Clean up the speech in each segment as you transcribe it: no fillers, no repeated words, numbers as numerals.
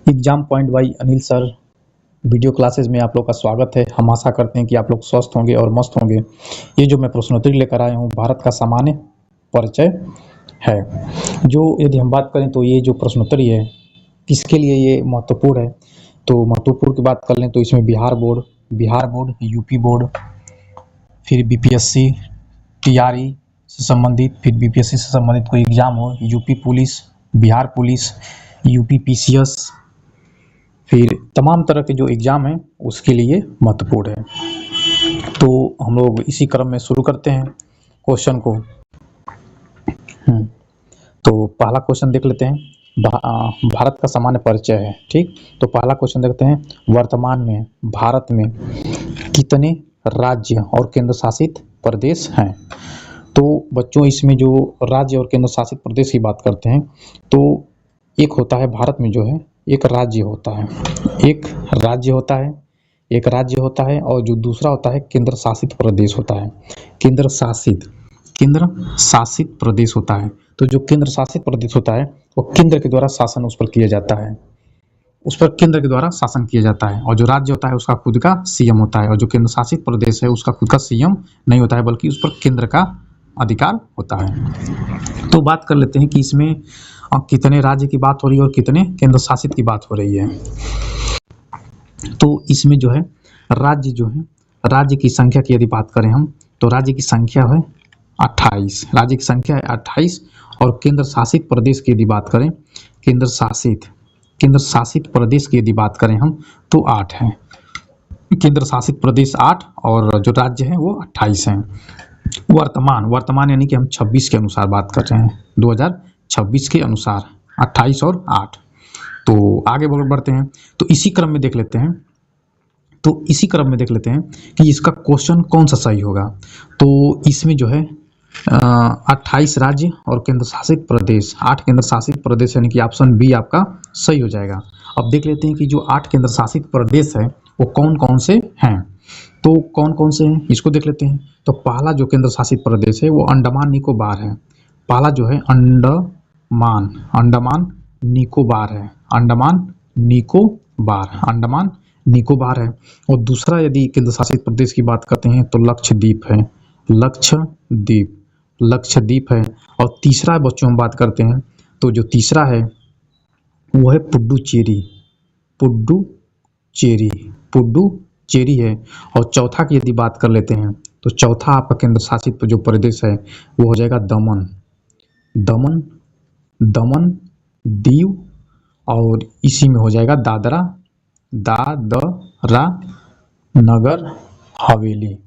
Exam point by Anil sir video classes में आप लोग का स्वागत है। हम आशा करते हैं कि आप लोग स्वस्थ होंगे और मस्त होंगे। ये जो मैं प्रश्नोत्तरी लेकर आया हूँ भारत का सामान्य परिचय है। जो यदि हम बात करें तो ये जो प्रश्नोत्तरी है किसके लिए ये महत्वपूर्ण है, तो महत्वपूर्ण की बात कर लें तो इसमें बिहार बोर्ड, यूपी बोर्ड, फिर बीपीएससी, टीआरई से संबंधित, फिर बीपीएससी से संबंधित कोई एग्जाम हो, UP police, Bihar police, UP PCS, फिर तमाम तरह के जो एग्ज़ाम हैं उसके लिए महत्वपूर्ण है। तो हम लोग इसी क्रम में शुरू करते हैं क्वेश्चन को। तो पहला क्वेश्चन देख लेते हैं। भारत का सामान्य परिचय है, ठीक। तो पहला क्वेश्चन देखते हैं, वर्तमान में भारत में कितने राज्य और केंद्र शासित प्रदेश हैं। तो बच्चों इसमें जो राज्य और केंद्र शासित प्रदेश की बात करते हैं तो एक होता है भारत में जो है एक राज्य होता है, एक राज्य होता है और जो दूसरा होता है केंद्र शासित प्रदेश होता है। केंद्र शासित प्रदेश होता है। तो जो केंद्र शासित प्रदेश होता है वो केंद्र के द्वारा शासन उस पर किया जाता है, और जो राज्य होता है उसका खुद का सीएम होता है, और जो केंद्र शासित प्रदेश है उसका खुद का सीएम नहीं होता है बल्कि उस पर केंद्र का अधिकार होता है। तो बात कर लेते हैं कि इसमें कितने राज्य की बात हो रही है और कितने केंद्र शासित की बात हो रही है। तो इसमें जो है राज्य की संख्या की यदि बात करें हम तो राज्य की संख्या है 28, और केंद्र शासित प्रदेश की यदि बात करें, केंद्र शासित प्रदेश की यदि बात करें हम तो 8 है। केंद्र शासित प्रदेश 8 और जो राज्य है वो 28 हैं। वर्तमान यानी कि हम 26 के अनुसार बात कर रहे हैं, 2026 के अनुसार 28 और 8। तो आगे बढ़ते हैं। तो इसी क्रम में देख लेते हैं कि इसका क्वेश्चन कौन सा सही होगा। तो इसमें जो है 28 राज्य और केंद्र शासित प्रदेश, 8 केंद्र शासित प्रदेश यानी कि ऑप्शन बी आपका सही हो जाएगा। अब देख लेते हैं कि जो 8 केंद्र शासित प्रदेश है वो कौन कौन से हैं। तो कौन कौन से हैं इसको देख लेते हैं। तो पहला जो केंद्र शासित प्रदेश है वो अंडमान निकोबार है। पहला जो है अंडमान निकोबार है। और दूसरा यदि केंद्र शासित प्रदेश की बात करते हैं तो लक्षद्वीप है। और तीसरा बच्चों हम बात करते हैं तो जो तीसरा है वो है पुडुचेरी है। और चौथा की यदि बात कर लेते हैं तो चौथा आपका केंद्र शासित जो प्रदेश है वो हो जाएगा दमन दीव, और इसी में हो जाएगा दादरा नगर हवेली।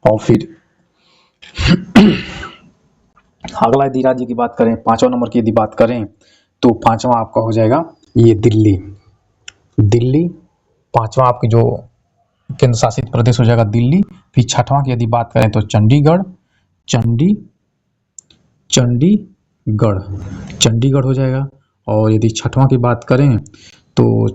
और फिर अगला यदि राज्य की बात करें, 5वां नंबर की यदि बात करें तो 5वां आपका हो जाएगा ये दिल्ली। 5वां आपकी जो केंद्र शासित प्रदेश हो जाएगा दिल्ली। फिर 6वां की यदि बात करें तो चंडीगढ़ हो जाएगा। और यदि 6वां की बात करें तो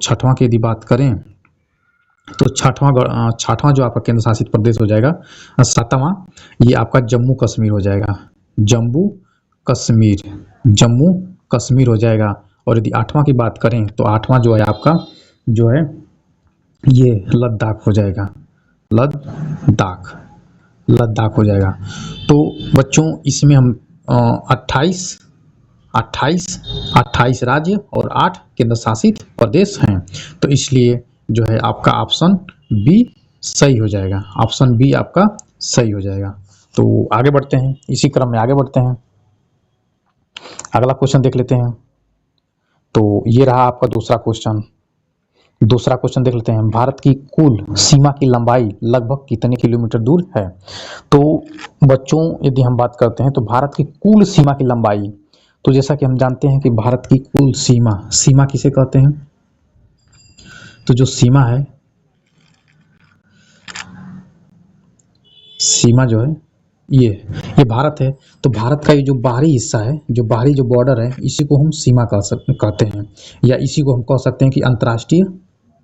6वां जो आपका केंद्र शासित प्रदेश हो जाएगा 7वां ये आपका जम्मू कश्मीर हो जाएगा, जम्मू कश्मीर हो जाएगा। और यदि 8वां की बात करें तो 8वां जो है आपका जो है ये लद्दाख हो जाएगा, लद्दाख हो जाएगा। तो बच्चों इसमें हम 28 राज्य और 8 केंद्र शासित प्रदेश हैं। तो इसलिए जो है आपका ऑप्शन बी सही हो जाएगा, ऑप्शन बी आपका सही हो जाएगा। तो आगे बढ़ते हैं, इसी क्रम में आगे बढ़ते हैं। अगला क्वेश्चन देख लेते हैं। तो ये रहा आपका दूसरा क्वेश्चन देख लेते हैं। भारत की कुल सीमा की लंबाई लगभग कितने किलोमीटर दूर है। तो बच्चों यदि हम बात करते हैं तो भारत की कुल सीमा की लंबाई, तो जैसा कि हम जानते हैं कि भारत की कुल सीमा किसे कहते हैं। तो जो सीमा है, सीमा जो है ये भारत है। तो भारत का ये जो बाहरी हिस्सा है, जो बाहरी जो बॉर्डर है, इसी को हम सीमा कहते हैं, या इसी को हम कह सकते हैं कि अंतर्राष्ट्रीय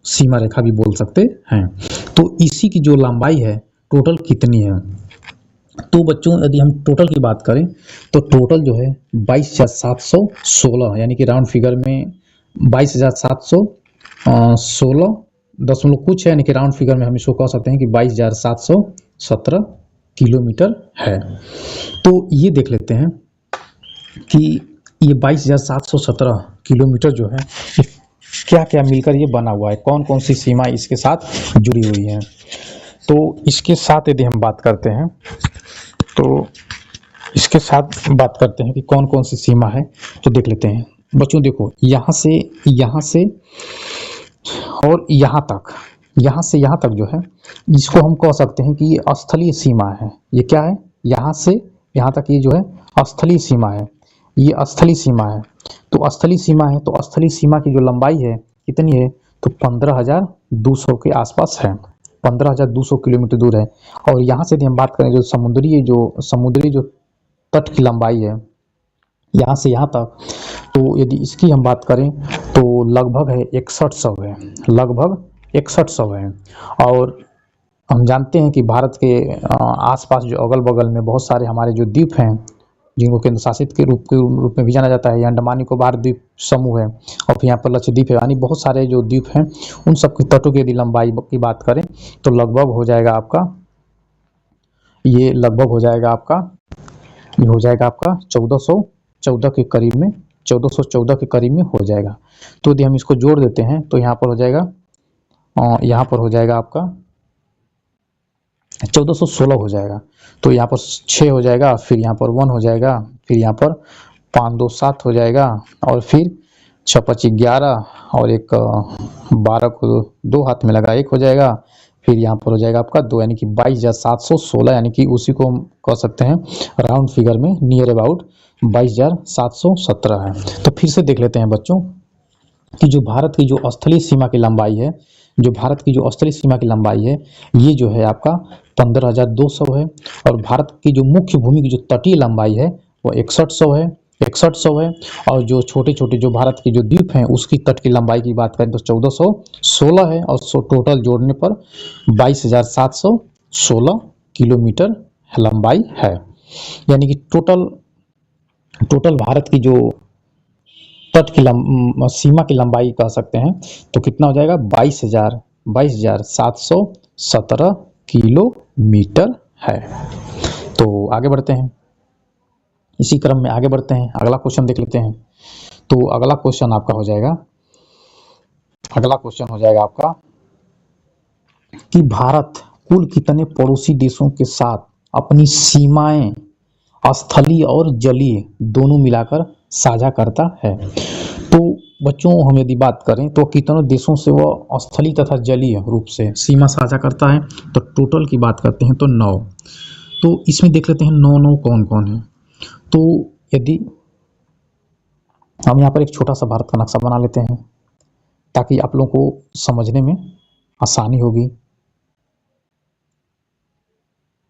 सीमा रेखा भी बोल सकते हैं। तो इसी की जो लंबाई है टोटल कितनी है, तो बच्चों यदि हम टोटल की बात करें तो टोटल जो है 22,716 यानी कि राउंड फिगर में 22,716 दशमलव कुछ है, यानी कि राउंड फिगर में हम इसको कह सकते हैं कि 22,717 किलोमीटर है। तो ये देख लेते हैं कि ये 22,717 किलोमीटर जो है क्या क्या मिलकर ये बना हुआ है, कौन कौन सी सीमा इसके साथ जुड़ी हुई है। तो इसके साथ यदि हम बात करते हैं तो इसके साथ बात करते हैं कि कौन कौन सी सीमा है, तो देख लेते हैं बच्चों। देखो यहाँ से और यहाँ से यहाँ तक जो है इसको हम कह सकते हैं कि ये स्थलीय सीमा है। ये क्या है, यहाँ से यहाँ तक ये जो है स्थलीय सीमा है, ये स्थलीय सीमा है। तो स्थलीय सीमा है तो स्थलीय सीमा की जो लंबाई है कितनी है, तो 15,200 के आसपास है, 15,200 किलोमीटर दूर है। और यहाँ से यदि हम बात करें जो समुद्री जो तट की लंबाई है यहाँ से यहाँ तक, तो यदि इसकी हम बात करें तो लगभग है 6100 है, लगभग 6100 है। और हम जानते हैं कि भारत के आसपास जो अगल बगल में बहुत सारे हमारे जो द्वीप हैं जिनको केंद्र शासित के रूप में भी जाना जाता है, ये अंडमान निकोबार द्वीप समूह है और फिर यहाँ पर लक्षद्वीप है, यानी बहुत सारे जो द्वीप हैं उन सब के तटों की यदि लंबाई की बात करें तो लगभग हो जाएगा आपका, ये लगभग हो जाएगा आपका, ये हो जाएगा आपका 1414 के करीब में, 1414 के करीब में हो जाएगा। तो यदि हम इसको जोड़ देते हैं तो यहाँ पर हो जाएगा, यहाँ पर हो जाएगा आपका 1416 हो जाएगा। तो यहाँ पर 6 हो जाएगा, फिर यहाँ पर 1 हो जाएगा, फिर यहाँ पर 5 2 7 हो जाएगा, और फिर 6 5 11 और एक 12 को 2 हाथ में लगा 1 हो जाएगा, फिर यहाँ पर हो जाएगा आपका 2, यानी कि 22,716, यानी कि उसी को हम कह सकते हैं राउंड फिगर में नियर अबाउट 22,717 है। तो फिर से देख लेते हैं बच्चों कि जो भारत की जो स्थलीय सीमा की लंबाई है, जो भारत की जो स्थलीय सीमा की लंबाई है ये जो है आपका 15,200 है, और भारत की जो मुख्य भूमि की जो तटीय लंबाई है वो 6100 है, 6100 है। और जो छोटे छोटे जो भारत के जो द्वीप हैं उसकी तट की लंबाई की बात करें तो 1416 है, और टोटल जोड़ने पर 22,716 किलोमीटर लंबाई है। यानी कि टोटल भारत की जो तट की सीमा की लंबाई कह सकते हैं तो कितना हो जाएगा, 22,717 किलोमीटर है। तो आगे बढ़ते हैं, इसी क्रम में आगे बढ़ते हैं, अगला क्वेश्चन देख लेते हैं। तो अगला क्वेश्चन आपका हो जाएगा, अगला क्वेश्चन हो जाएगा आपका कि भारत कुल कितने पड़ोसी देशों के साथ अपनी सीमाएं स्थलीय और जलीय दोनों मिलाकर साझा करता है। तो बच्चों हम यदि बात करें तो कितनों देशों से वह स्थलीय तथा जलीय रूप से सीमा साझा करता है, तो टोटल की बात करते हैं तो 9। तो इसमें देख लेते हैं 9 कौन कौन है। तो यदि हम यहाँ पर एक छोटा सा भारत का नक्शा बना लेते हैं ताकि आप लोगों को समझने में आसानी होगी,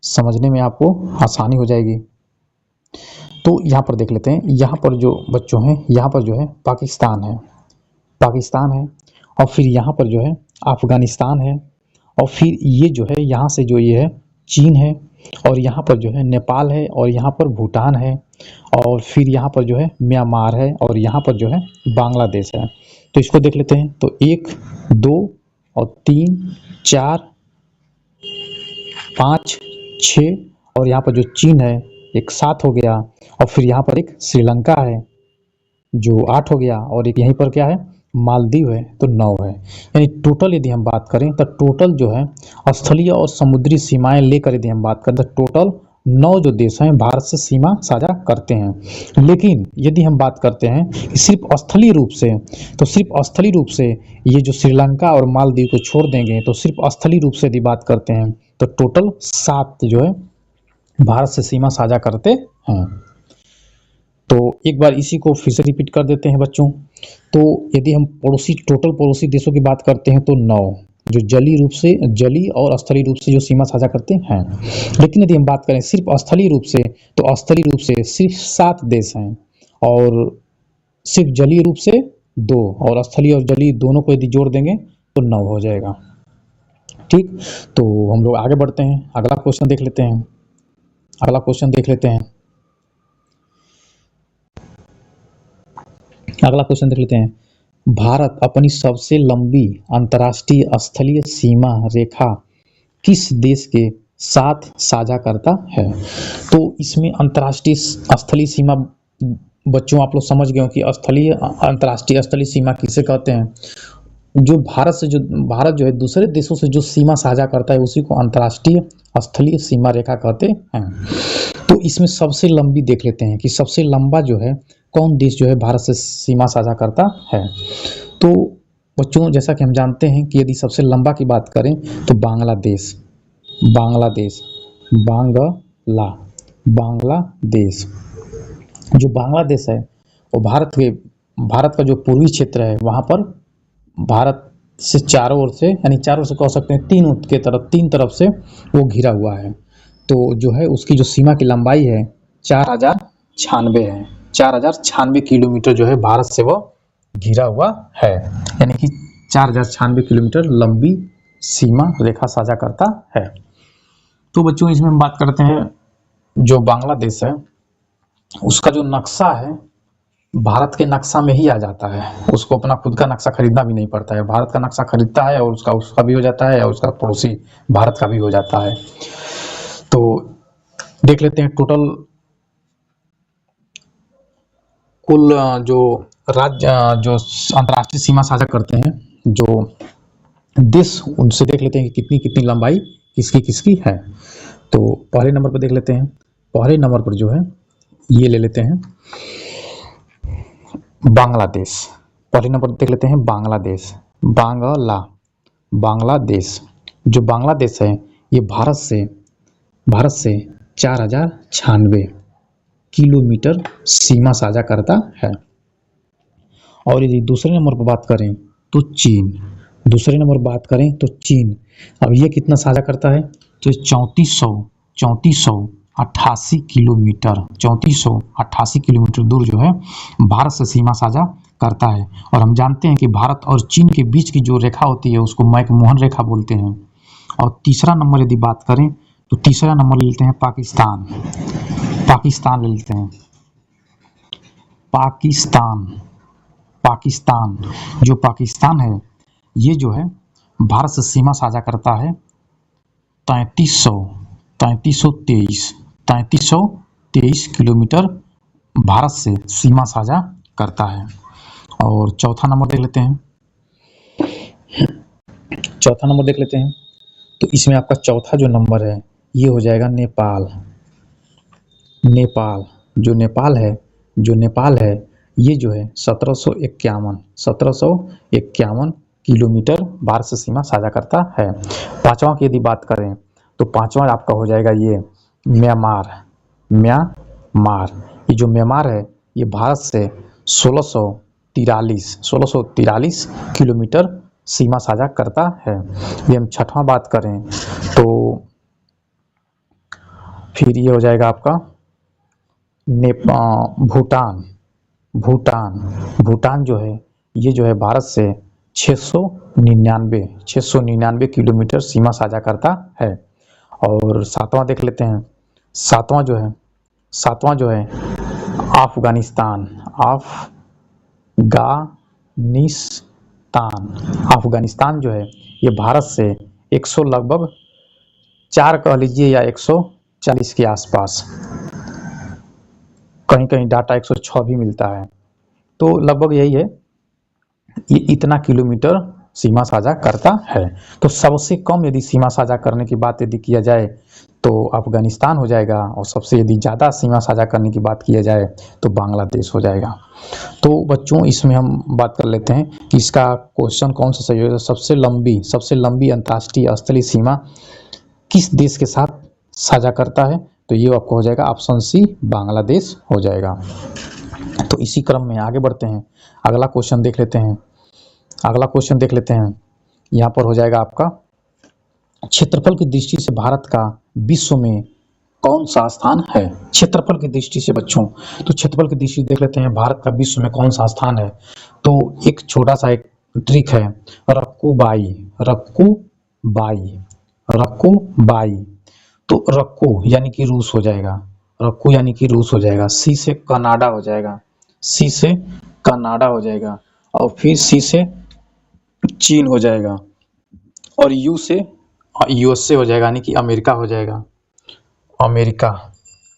समझने में आपको आसानी हो जाएगी। तो यहाँ पर देख लेते हैं, यहाँ पर जो बच्चों हैं यहाँ पर जो है पाकिस्तान है, पाकिस्तान है, और फिर यहाँ पर जो है अफगानिस्तान है, और फिर ये जो है यहाँ से जो ये है चीन है, और यहाँ पर जो है नेपाल है, और यहाँ पर भूटान है, और फिर यहाँ पर जो है म्यांमार है, और यहाँ पर जो है बांग्लादेश है। तो इसको देख लेते हैं, तो 1 2 और 3 4 5 6, और यहाँ पर जो चीन है एक 7 हो गया, और फिर यहाँ पर एक श्रीलंका है जो 8 हो गया, और एक यहीं पर क्या है मालदीव है तो 9 है। यानी टोटल यदि हम बात करें तो टोटल जो है स्थलीय और समुद्री सीमाएं लेकर यदि हम बात करें तो टोटल 9 जो देश हैं भारत से सीमा साझा करते हैं। लेकिन यदि हम बात करते हैं कि सिर्फ स्थलीय रूप से, तो सिर्फ स्थलीय रूप से ये जो श्रीलंका और मालदीव को छोड़ देंगे तो सिर्फ स्थलीय रूप से यदि बात करते हैं तो टोटल 7 जो है भारत से सीमा साझा करते हैं। तो एक बार इसी को फिर से रिपीट कर देते हैं बच्चों। तो यदि हम टोटल पड़ोसी देशों की बात करते हैं तो 9 जो जली और स्थलीय रूप से जो सीमा साझा करते हैं। लेकिन यदि हम बात करें सिर्फ स्थलीय रूप से तो स्थलीय रूप से सिर्फ 7 देश हैं, और सिर्फ जलीय रूप से 2, और स्थलीय और जलीय दोनों को यदि जोड़ देंगे तो 9 हो जाएगा। ठीक, तो हम लोग आगे बढ़ते हैं, अगला क्वेश्चन देख लेते हैं। अगला क्वेश्चन देख लेते हैं। अगला क्वेश्चन देख लेते हैं। भारत अपनी सबसे लंबी अंतर्राष्ट्रीय स्थलीय सीमा रेखा किस देश के साथ साझा करता है? तो इसमें अंतर्राष्ट्रीय स्थलीय सीमा बच्चों आप लोग समझ गए हो कि स्थलीय अंतर्राष्ट्रीय स्थलीय सीमा किसे कहते हैं। जो भारत जो है दूसरे देशों से जो सीमा साझा करता है उसी को अंतर्राष्ट्रीय स्थलीय सीमा रेखा कहते हैं। तो इसमें सबसे लंबी देख लेते हैं कि सबसे लंबा जो है कौन देश जो है भारत से सीमा साझा करता है। तो बच्चों जैसा कि हम जानते हैं कि यदि सबसे लंबा की बात करें तो बांग्लादेश जो बांग्लादेश है वो भारत का जो पूर्वी क्षेत्र है वहाँ पर भारत से चारों ओर से यानी चारों से कह सकते हैं तीन तरफ से वो घिरा हुआ है। तो जो है उसकी जो सीमा की लंबाई है 4096 है। 4096 किलोमीटर जो है भारत से वो घिरा हुआ है, यानी कि 4096 किलोमीटर लंबी सीमा रेखा साझा करता है। तो बच्चों इसमें हम बात करते हैं जो बांग्लादेश है उसका जो नक्शा है भारत के नक्शा में ही आ जाता है। उसको अपना खुद का नक्शा खरीदना भी नहीं पड़ता है, भारत का नक्शा खरीदता है और उसका भी हो जाता है और उसका पड़ोसी भारत का भी हो जाता है। तो देख लेते हैं टोटल कुल जो राज्य जो अंतर्राष्ट्रीय सीमा साझा करते हैं जो देश उनसे देख लेते हैं कि कितनी कितनी लंबाई किसकी किसकी है। तो पहले नंबर पर देख लेते हैं। पहले नंबर पर जो है ये ले लेते हैं बांग्लादेश। पहले नंबर देख लेते हैं बांग्लादेश। बांग्लादेश जो बांग्लादेश है ये भारत से 4096 किलोमीटर सीमा साझा करता है। और यदि दूसरे नंबर पर बात करें तो चीन अब ये कितना साझा करता है तो 3488 किलोमीटर दूर जो है भारत से सीमा साझा करता है। और हम जानते हैं कि भारत और चीन के बीच की जो रेखा होती है उसको मैकमोहन रेखा बोलते हैं। और तीसरा नंबर यदि बात करें तो तीसरा नंबर ले लेते हैं पाकिस्तान ले लेते हैं। पाकिस्तान है ये जो है भारत से सीमा साझा करता है 3323 किलोमीटर भारत से सीमा साझा करता है। और चौथा नंबर देख लेते हैं। तो इसमें आपका चौथा जो नंबर है ये हो जाएगा नेपाल। जो नेपाल है ये जो है 1751 किलोमीटर भारत से सीमा साझा करता है। पांचवा की यदि बात करें तो पांचवा आपका हो जाएगा ये म्यांमार। ये जो म्यांमार है ये भारत से 1643 किलोमीटर सीमा साझा करता है। ये हम छठवां बात करें तो फिर ये हो जाएगा आपका भूटान जो है ये जो है भारत से 699 किलोमीटर सीमा साझा करता है। और सातवां देख लेते हैं। सातवां जो है अफगानिस्तान जो है ये भारत से 100 लगभग 4 कह लीजिए या 140 के आसपास, कहीं डाटा 106 भी मिलता है। तो लगभग यही है, ये इतना किलोमीटर सीमा साझा करता है। तो सबसे कम यदि सीमा साझा करने की बात यदि किया जाए तो अफगानिस्तान हो जाएगा, और सबसे यदि ज़्यादा सीमा साझा करने की बात किया जाए तो बांग्लादेश हो जाएगा। तो बच्चों इसमें हम बात कर लेते हैं कि इसका क्वेश्चन कौन सा सही होगा। सबसे लंबी अंतर्राष्ट्रीय स्थलीय सीमा किस देश के साथ साझा करता है, तो ये आपको हो जाएगा ऑप्शन सी बांग्लादेश हो जाएगा। तो इसी क्रम में आगे बढ़ते हैं, अगला क्वेश्चन देख लेते हैं। यहाँ पर हो जाएगा आपका क्षेत्रफल की दृष्टि से भारत का विश्व में कौन सा स्थान है। क्षेत्रफल की दृष्टि से बच्चों, तो क्षेत्रफल की दृष्टि देख लेते हैं भारत का विश्व में कौन सा स्थान है। तो एक छोटा सा एक ट्रिक है, रक्कू बाई। तो रक्कू यानी कि रूस हो जाएगा, रक्कू यानी कि रूस हो जाएगा। सी से कनाडा हो जाएगा, सी से कनाडा हो जाएगा, और फिर सी से चीन हो जाएगा, और यू से यूएसए हो जाएगा यानी कि अमेरिका हो जाएगा, अमेरिका,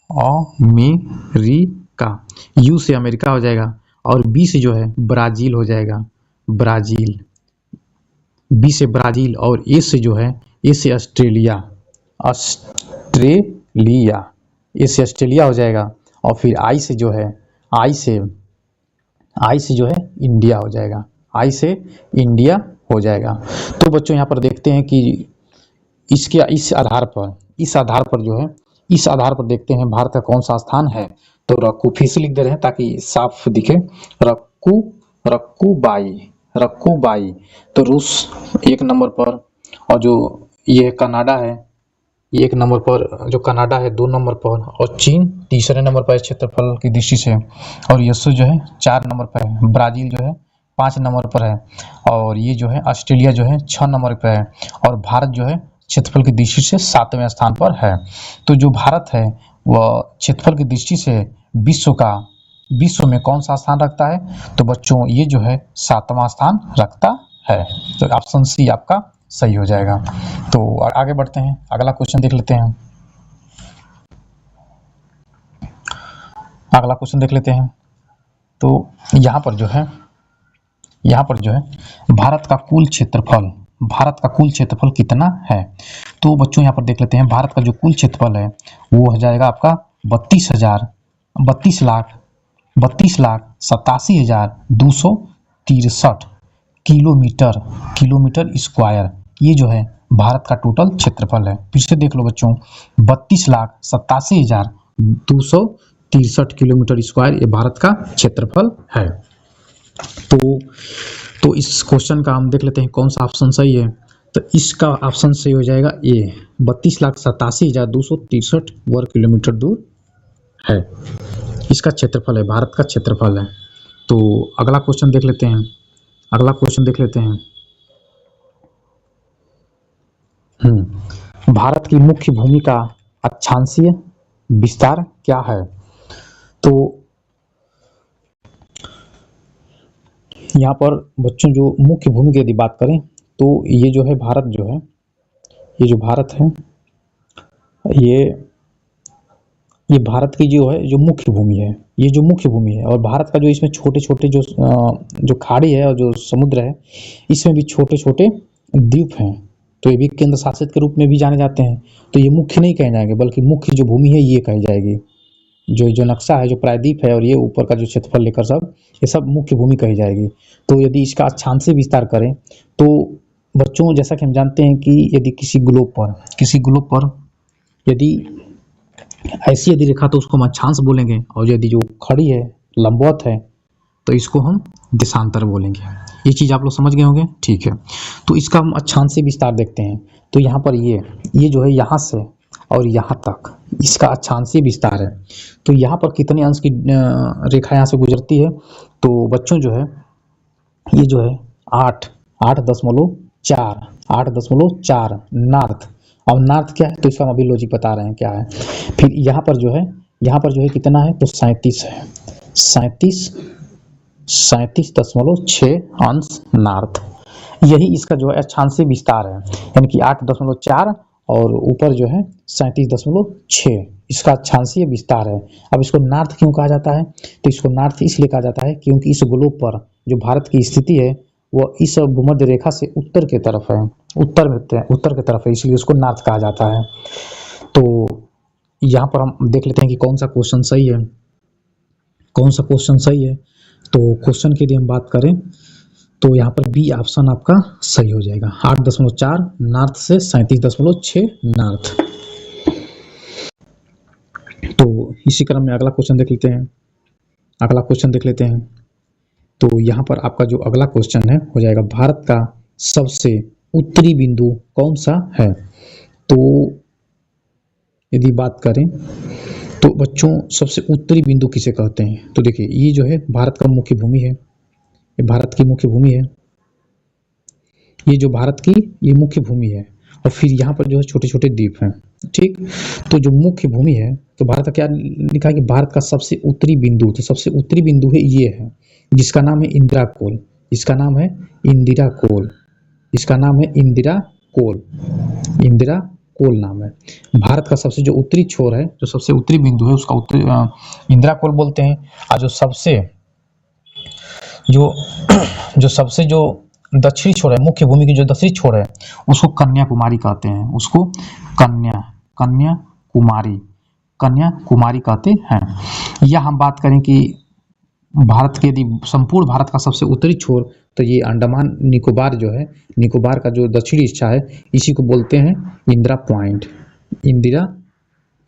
अमेरिका, यू से अमेरिका हो जाएगा, और बी से जो है ब्राजील हो जाएगा, ब्राजील, बी से ब्राजील, और ए से जो है ए से ऑस्ट्रेलिया, ऑस्ट्रेलिया, ए से ऑस्ट्रेलिया हो जाएगा, और फिर आई से जो है आई से जो है इंडिया हो जाएगा, आई से इंडिया हो जाएगा। तो बच्चों यहाँ पर देखते हैं कि इस आधार पर जो है इस आधार पर देखते हैं भारत का कौन सा स्थान है। तो रक्कू फिर से लिख दे रहे हैं ताकि साफ दिखे, रक्कू, रक्कूबाई। तो रूस 1 नंबर पर, और जो ये कनाडा है ये 1 नंबर पर, जो कनाडा है 2 नंबर पर, और चीन तीसरे नंबर पर क्षेत्रफल की दृष्टि से, और यीशु जो है 4 नंबर पर है, ब्राजील जो है 5 नंबर पर है, और ये जो है ऑस्ट्रेलिया जो है 6 नंबर पर है, और भारत जो है क्षेत्रफल की दृष्टि से 7वें स्थान पर है। तो जो भारत है वह क्षेत्रफल की दृष्टि से विश्व में कौन सा स्थान रखता है? तो बच्चों ये जो है 7वां स्थान रखता है। तो ऑप्शन सी आपका सही हो जाएगा। तो आगे बढ़ते हैं, अगला क्वेश्चन देख लेते हैं। अगला क्वेश्चन देख लेते हैं। तो यहाँ पर जो है भारत का कुल क्षेत्रफल कितना है? तो बच्चों यहाँ पर देख लेते हैं, भारत का जो कुल क्षेत्रफल है वो हो जाएगा आपका 32,87,263 किलोमीटर स्क्वायर। ये जो है भारत का टोटल क्षेत्रफल है। फिर से देख लो बच्चों, 32,87,263 किलोमीटर स्क्वायर ये भारत का क्षेत्रफल है। तो इस क्वेश्चन का हम देख लेते हैं कौन सा ऑप्शन सही है। तो इसका ऑप्शन सही हो जाएगा ए, 32,87,263 वर्ग किलोमीटर दूर है, इसका क्षेत्रफल है, भारत का क्षेत्रफल है। तो अगला क्वेश्चन देख लेते हैं। भारत की मुख्य भूमि का अक्षांशीय विस्तार क्या है? तो यहाँ पर बच्चों जो मुख्य भूमि की यदि बात करें तो ये जो है भारत जो है, ये जो भारत है ये भारत की जो है जो मुख्य भूमि है, ये जो मुख्य भूमि है, और भारत का जो इसमें छोटे छोटे जो खाड़ी है और जो समुद्र है इसमें भी छोटे छोटे द्वीप हैं। तो ये भी केंद्र शासित के रूप में भी जाने जाते हैं। तो ये मुख्य नहीं कहे जाएंगे बल्कि मुख्य जो भूमि है ये कही जाएगी। जो नक्शा है, जो प्रायद्वीप है और ये ऊपर का जो क्षेत्रफल लेकर सब, ये सब मुख्य भूमि कही जाएगी। तो यदि इसका अक्षांशीय विस्तार करें तो बच्चों जैसा कि हम जानते हैं कि यदि किसी ग्लोब पर यदि ऐसी यदि रेखा तो उसको हम अक्षांश बोलेंगे, और यदि जो खड़ी है लंबवत है तो इसको हम देशांतर बोलेंगे। ये चीज आप लोग समझ गए होंगे, ठीक है। तो इसका हम अक्षांशीय विस्तार देखते हैं। तो यहाँ पर ये जो है यहाँ से और यहाँ तक इसका अक्षांशीय विस्तार है। तो यहाँ पर कितने अंश की रेखा यहाँ से गुजरती है? तो बच्चों जो है ये जो है 8.4 नॉर्थ। अब नॉर्थ क्या है तो इसका हम अभी लॉजिक बता रहे हैं क्या है। फिर यहाँ पर जो है कितना है तो 37 है, 37.6 अंश नॉर्थ। यही इसका जो है अक्षांशीय विस्तार है, यानी कि 8.4 और ऊपर जो है 37.6 इसका अक्षांशीय विस्तार है। अब इसको नॉर्थ क्यों कहा जाता है? तो इसको नॉर्थ इसलिए कहा जाता है क्योंकि इस ग्लोब पर जो भारत की स्थिति है वो इस भूमध्य रेखा से उत्तर की तरफ है, उत्तर की तरफ है, इसलिए उसको नॉर्थ कहा जाता है। तो यहाँ पर हम देख लेते हैं कि कौन सा क्वेश्चन सही है। तो क्वेश्चन की यदि हम बात करें तो यहाँ पर बी ऑप्शन आपका सही हो जाएगा, 8.4 नॉर्थ से 37.6 नॉर्थ। तो इसी क्रम में अगला क्वेश्चन देख लेते हैं। तो यहाँ पर आपका जो अगला क्वेश्चन है हो जाएगा, भारत का सबसे उत्तरी बिंदु कौन सा है? तो यदि बात करें तो बच्चों सबसे उत्तरी बिंदु किसे कहते हैं? तो देखिए ये जो है भारत का मुख्य भूमि है, ये भारत की मुख्य भूमि है, ये जो भारत की ये मुख्य भूमि है, और फिर यहाँ पर जो है छोटे छोटे द्वीप हैं। ठीक। तो जो मुख्य भूमि है, तो भारत का क्या लिखा है कि भारत का सबसे उत्तरी बिंदु, तो सबसे उत्तरी बिंदु है ये है, जिसका नाम है इंदिरा कोल। इसका नाम है इंदिरा कोल। इसका नाम है इंदिरा कोल। इंदिरा कोल नाम है। भारत का सबसे जो उत्तरी छोर है, जो सबसे उत्तरी बिंदु है, उसका उत्तरी इंदिरा कोल बोलते हैं। और जो सबसे जो जो सबसे जो दक्षिणी छोर है, मुख्य भूमि की जो दक्षिणी छोर है, उसको कन्याकुमारी कहते हैं। उसको कन्याकुमारी कन्याकुमारी कहते हैं। या हम बात करें कि भारत के यदि संपूर्ण भारत का सबसे उत्तरी छोर, तो ये अंडमान निकोबार जो है, निकोबार का जो दक्षिणी हिस्सा है, इसी को बोलते हैं इंदिरा पॉइंट। इंदिरा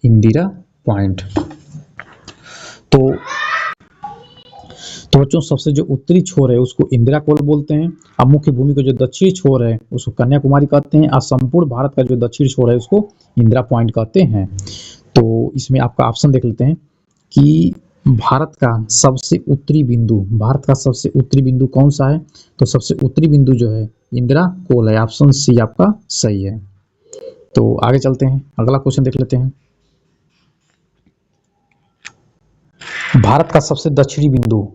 इंदिरा पॉइंट। तो बच्चों, सबसे जो उत्तरी छोर है उसको इंदिरा कोल बोलते हैं, और मुख्य भूमि का जो दक्षिणी छोर है उसको कन्याकुमारी कहते हैं, और संपूर्ण भारत का जो दक्षिणी छोर है उसको इंदिरा पॉइंट कहते हैं। तो इसमें आपका ऑप्शन देख लेते हैं कि भारत का सबसे उत्तरी बिंदु, भारत का सबसे उत्तरी बिंदु कौन सा है? तो सबसे उत्तरी बिंदु जो है इंदिरा कोल है। ऑप्शन सी आपका सही है। तो आगे चलते हैं, अगला क्वेश्चन देख लेते हैं। भारत का सबसे दक्षिणी बिंदु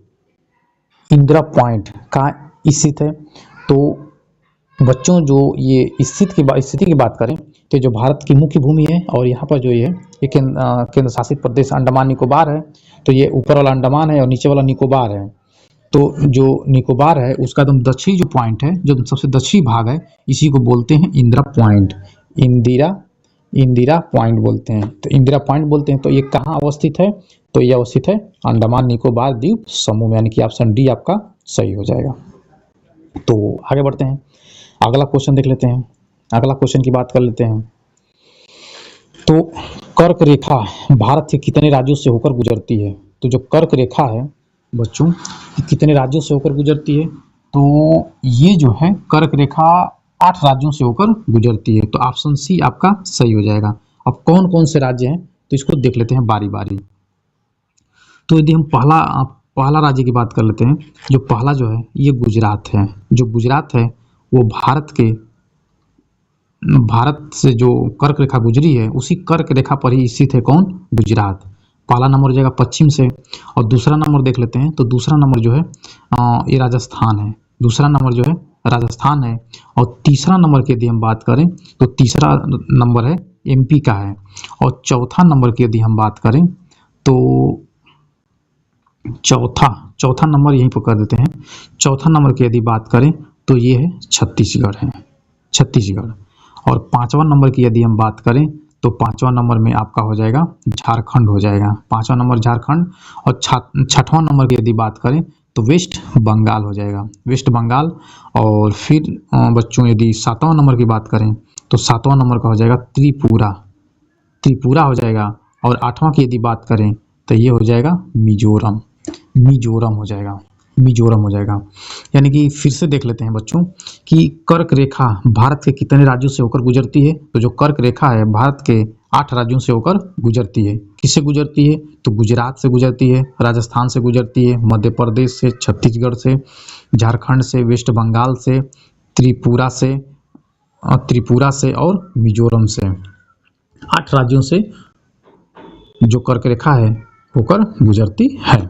इंदिरा पॉइंट कहाँ स्थित है? तो बच्चों, जो ये स्थिति की बात करें, तो जो भारत की मुख्य भूमि है, और यहाँ पर जो ये केंद्र शासित प्रदेश अंडमान निकोबार है, तो ये ऊपर वाला अंडमान है और नीचे वाला निकोबार है। तो जो निकोबार है उसका एकदम दक्षिणी जो पॉइंट है, जो सबसे दक्षिणी भाग है, इसी को बोलते हैं इंदिरा पॉइंट। इंदिरा पॉइंट बोलते हैं। तो इंदिरा पॉइंट बोलते हैं। तो ये कहाँ अवस्थित है? तो ये अवस्थित है अंडमान निकोबार द्वीप समूह में, यानी कि ऑप्शन डी आपका सही हो जाएगा। तो आगे बढ़ते हैं, अगला क्वेश्चन देख लेते हैं। अगला क्वेश्चन की बात कर लेते हैं। तो कर्क रेखा भारत के कितने राज्यों से होकर गुजरती है? तो जो कर्क रेखा है बच्चों, कितने राज्यों से होकर गुजरती है? तो ये जो है कर्क रेखा 8 राज्यों से होकर गुजरती है। तो ऑप्शन सी आपका सही हो जाएगा। अब कौन कौन से राज्य हैं, तो इसको देख लेते हैं बारी बारी। तो यदि हम पहला राज्य की बात कर लेते हैं, जो पहला जो है ये गुजरात है। जो गुजरात है वो भारत से जो कर्क रेखा गुजरी है, उसी कर्क रेखा पर ही स्थित है कौन? गुजरात। पहला नंबर हो जाएगा पश्चिम से। और दूसरा नंबर देख लेते हैं, तो दूसरा नंबर जो है ये राजस्थान है। दूसरा नंबर जो है राजस्थान है। और तीसरा नंबर की यदि हम बात करें, तो तीसरा नंबर है एमपी का है। और चौथा नंबर की यदि हम बात करें, तो चौथा नंबर यहीं पर कर देते हैं। चौथा नंबर की यदि बात करें, तो ये है छत्तीसगढ़ है, छत्तीसगढ़। और 5वां नंबर की यदि हम बात करें, तो 5वां नंबर में आपका हो जाएगा झारखंड हो जाएगा। 5वां नंबर झारखंड। और 6वां नंबर की यदि बात करें, तो वेस्ट बंगाल हो जाएगा, वेस्ट बंगाल। और फिर बच्चों, यदि 7वां नंबर की बात करें, तो 7वां नंबर का हो जाएगा त्रिपुरा, त्रिपुरा हो जाएगा। और 8वां की यदि बात करें, तो ये हो जाएगा मिजोरम, मिजोरम हो जाएगा, मिजोरम हो जाएगा। यानी कि फिर से देख लेते हैं बच्चों कि कर्क रेखा भारत के कितने राज्यों से होकर गुजरती है। तो जो कर्क रेखा है भारत के 8 राज्यों से होकर गुजरती है। किससे गुजरती है? तो गुजरात से गुजरती है, राजस्थान से गुजरती है, मध्य प्रदेश से, छत्तीसगढ़ से, झारखंड से, वेस्ट बंगाल से, त्रिपुरा से और मिजोरम से। 8 राज्यों से जो कर्क रेखा है होकर गुजरती है।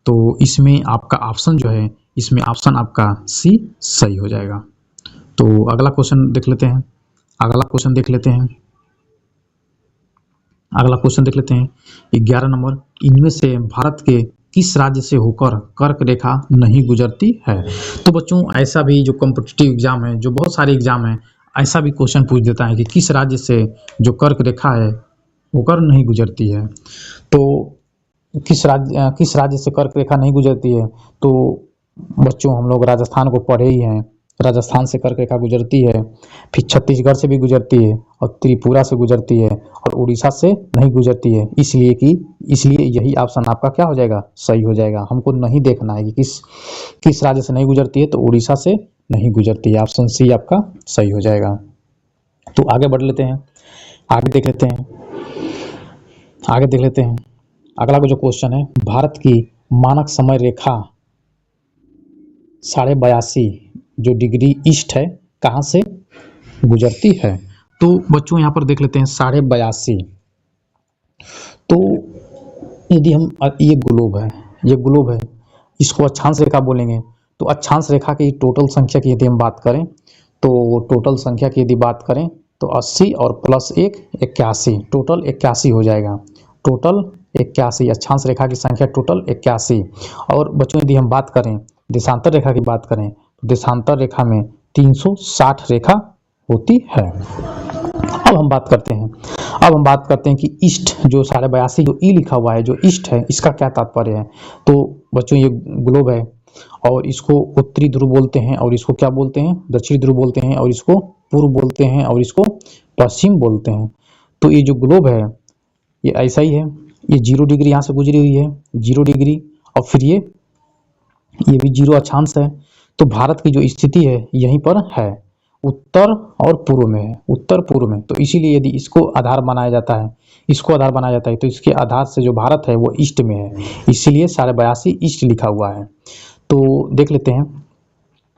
तो इसमें आपका ऑप्शन जो है, इसमें ऑप्शन आपका सी सही हो जाएगा। तो अगला क्वेश्चन देख लेते हैं। अगला क्वेश्चन देख लेते हैं 11 नंबर। इनमें से भारत के किस राज्य से होकर कर्क रेखा नहीं गुजरती है? तो बच्चों, ऐसा भी जो कॉम्पिटिटिव एग्जाम है, जो बहुत सारे एग्जाम है, ऐसा भी क्वेश्चन पूछ देता है कि किस राज्य से जो कर्क रेखा है होकर नहीं गुजरती है। तो किस राज्य से कर्क रेखा नहीं गुजरती है? तो बच्चों, हम लोग राजस्थान को पढ़े ही हैं। राजस्थान से कर्क रेखा गुजरती है, फिर छत्तीसगढ़ से भी गुजरती है, और त्रिपुरा से गुजरती है, और उड़ीसा से नहीं गुजरती है। इसलिए यही ऑप्शन आपका क्या हो जाएगा? सही हो जाएगा। हमको नहीं देखना है कि किस राज्य से नहीं गुजरती है, तो उड़ीसा से नहीं गुजरती है। ऑप्शन सी आपका सही हो जाएगा। तो आगे बढ़ लेते हैं, आगे देख लेते हैं। अगला जो क्वेश्चन है, भारत की मानक समय रेखा 82.5 जो डिग्री ईस्ट है, कहाँ से गुजरती है? तो बच्चों यहाँ पर देख लेते हैं 82.5। तो यदि हम ये ग्लोब है, इसको अक्षांश रेखा बोलेंगे। तो अक्षांश रेखा की टोटल संख्या की यदि हम बात करें, तो टोटल संख्या की यदि बात करें तो 80 और प्लस 1 81, टोटल 81 हो जाएगा। टोटल 81 अक्षांश रेखा की संख्या टोटल 81। और बच्चों यदि हम बात करें देशांतर रेखा की बात करें तो देशांतर रेखा में 360 रेखा होती है। अब हम बात करते हैं कि ईस्ट जो 82.5 जो ई लिखा हुआ है, जो ईस्ट है, इसका क्या तात्पर्य है। तो बच्चों ये ग्लोब है और इसको उत्तरी ध्रुव बोलते हैं और इसको क्या बोलते हैं, दक्षिणी ध्रुव बोलते हैं और इसको पूर्व बोलते हैं और इसको पश्चिम बोलते हैं। तो ये जो ग्लोब है ये ऐसा ही है, ये 0 डिग्री यहाँ से गुजरी हुई है, 0 डिग्री, और फिर ये भी 0 अक्षांश है। तो भारत की जो स्थिति है यहीं पर है, उत्तर और पूर्व में है, उत्तर पूर्व में। तो इसीलिए यदि इसको आधार बनाया जाता है, तो इसके आधार से जो भारत है वो ईस्ट में है, इसीलिए 82.5 ईस्ट लिखा हुआ है। तो देख लेते हैं,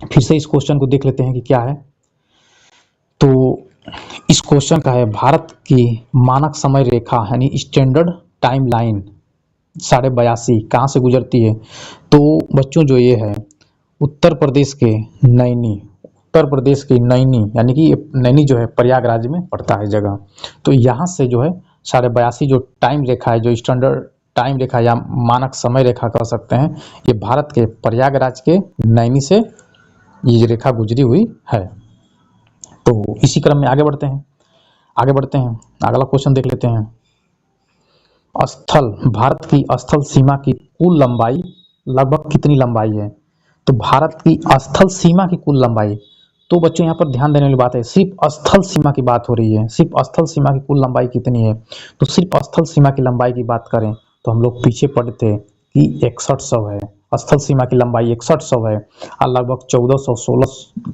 फिर से इस क्वेश्चन को देख लेते हैं कि क्या है। तो इस क्वेश्चन का है भारत की मानक समय रेखा यानी स्टैंडर्ड टाइम लाइन 82.5 कहाँ से गुजरती है। तो बच्चों जो ये है उत्तर प्रदेश के नैनी यानी कि नैनी जो है प्रयागराज में पड़ता है जगह। तो यहाँ से जो है 82.5 जो टाइम रेखा है, जो स्टैंडर्ड टाइम रेखा या मानक समय रेखा कह सकते हैं, ये भारत के प्रयागराज के नैनी से ये रेखा गुजरी हुई है। तो इसी क्रम में आगे बढ़ते हैं। अगला क्वेश्चन देख लेते हैं। भारत की स्थल सीमा की कुल लंबाई लगभग कितनी लंबाई है। तो भारत की स्थल सीमा की कुल लंबाई, तो बच्चों यहाँ पर ध्यान देने वाली बात है, सिर्फ स्थल सीमा की बात हो रही है, सिर्फ स्थल सीमा की कुल लंबाई कितनी है। तो सिर्फ स्थल सीमा की लंबाई की बात करें तो हम लोग पीछे पढ़े थे कि 6100 है, स्थल सीमा की लंबाई 6100 है और लगभग 1416